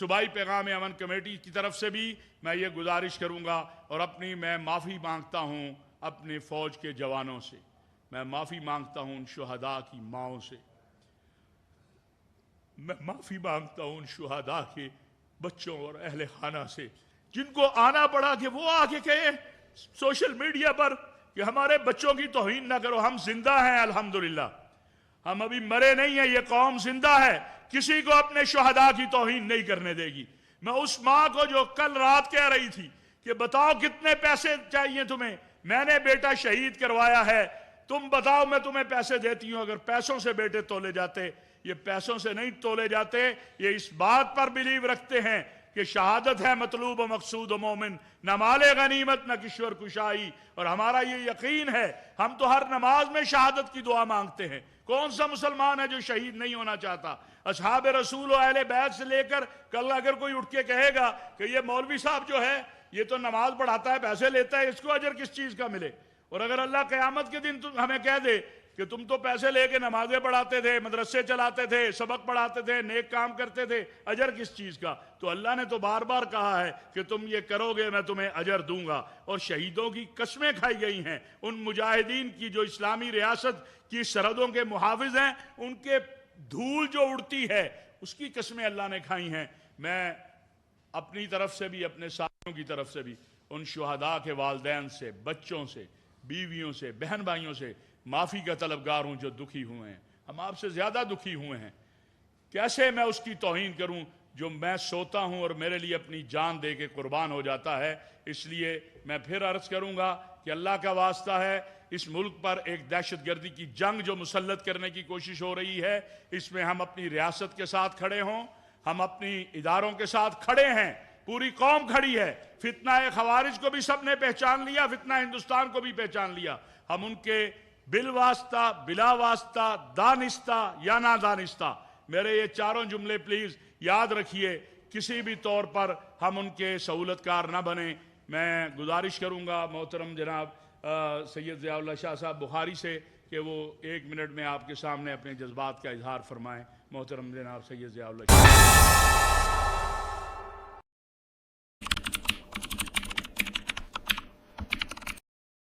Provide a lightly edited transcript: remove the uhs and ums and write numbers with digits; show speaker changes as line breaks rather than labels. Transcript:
صوبائی پیغام امن کمیٹی کی طرف سے بھی میں یہ گزارش کروں گا اور میں معافی مانگتا ہوں اپنے فوج کے جوانوں سے، میں معافی مانگتا ہوں ان شہداء کی ماؤں سے، میں معافی مانگتا ہوں ان شہداء کے بچوں اور اہل خانہ سے جن کو آنا پڑا کہ وہ آگے کہے سوشل میڈیا پر کہ ہمارے بچوں کی توہین نہ کرو۔ ہم زندہ ہیں الحمدللہ، ہم ابھی مرے نہیں ہیں، یہ قوم زندہ ہے، کسی کو اپنے شہداء کی توہین نہیں کرنے دے گی۔ میں اس ماں کو جو کل رات کہہ رہی تھی کہ بتاؤ کتنے پیسے چاہیے تمہیں، میں نے بیٹا شہید کروایا ہے، تم بتاؤ میں تمہیں پیسے دیتی ہوں۔ اگر پیسوں سے بیٹے تولے جاتے، یہ پیسوں سے نہیں تولے جاتے، یہ اس بات پر بلیو رکھتے ہیں کہ شہادت ہے مطلوب و مقصود و مومن، نہ مال غنیمت نہ کشور کشائی، اور ہمارا یہ یقین ہے، ہم تو ہر نماز میں شہادت کی دعا مانگتے ہیں۔ کون سا مسلمان ہے جو شہید نہیں ہونا چاہتا؟ اصحاب رسول و اہل بیت سے لے کر کل اگر کوئی اٹھ کے کہے گا کہ یہ مولوی صاحب جو ہے یہ تو نماز پڑھاتا ہے، پیسے لیتا ہے، اس کو اجر کس چیز کا ملے؟ اور اگر اللہ قیامت کے دن ہمیں کہہ دے کہ تم تو پیسے لے کے نمازیں پڑھاتے تھے، مدرسے چلاتے تھے، سبق پڑھاتے تھے، نیک کام کرتے تھے، اجر کس چیز کا؟ تو اللہ نے تو بار بار کہا ہے کہ تم یہ کرو گے میں تمہیں اجر دوں گا، اور شہیدوں کی قسمیں کھائی گئی ہیں، ان مجاہدین کی جو اسلامی ریاست کی سرحدوں کے محافظ ہیں، ان کے دھول جو اڑتی ہے اس کی قسمیں اللہ نے کھائی ہیں۔ میں اپنی طرف سے بھی، اپنے ساتھیوں کی طرف سے بھی ان شہداء کے والدین سے، بچوں سے، بیویوں سے، بہن بھائیوں سے معافی کا طلبگار ہوں جو دکھی ہوئے ہیں۔ ہم آپ سے زیادہ دکھی ہوئے ہیں، کیسے میں اس کی توہین کروں جو میں سوتا ہوں اور میرے لیے اپنی جان دے کے قربان ہو جاتا ہے؟ اس لیے میں پھر عرض کروں گا کہ اللہ کا واسطہ ہے، اس ملک پر ایک دہشت گردی کی جنگ جو مسلط کرنے کی کوشش ہو رہی ہے، اس میں ہم اپنی ریاست کے ساتھ کھڑے ہوں، ہم اپنی اداروں کے ساتھ کھڑے ہیں، پوری قوم کھڑی ہے۔ فتنہ خوارج کو بھی سب نے پہچان لیا، فتنہ ہندوستان کو بھی پہچان لیا۔ ہم ان کے بالواسطہ، بلا واسطہ، دانستہ یا نادانستہ، میرے یہ چاروں جملے پلیز یاد رکھیے، کسی بھی طور پر ہم ان کے سہولت کار نہ بنیں۔ میں گزارش کروں گا محترم جناب سید ضیاء اللہ شاہ صاحب بخاری سے کہ وہ 1 منٹ میں آپ کے سامنے اپنے جذبات کا اظہار فرمائیں۔ محترم جناب سید ضیاء اللہ شاہ۔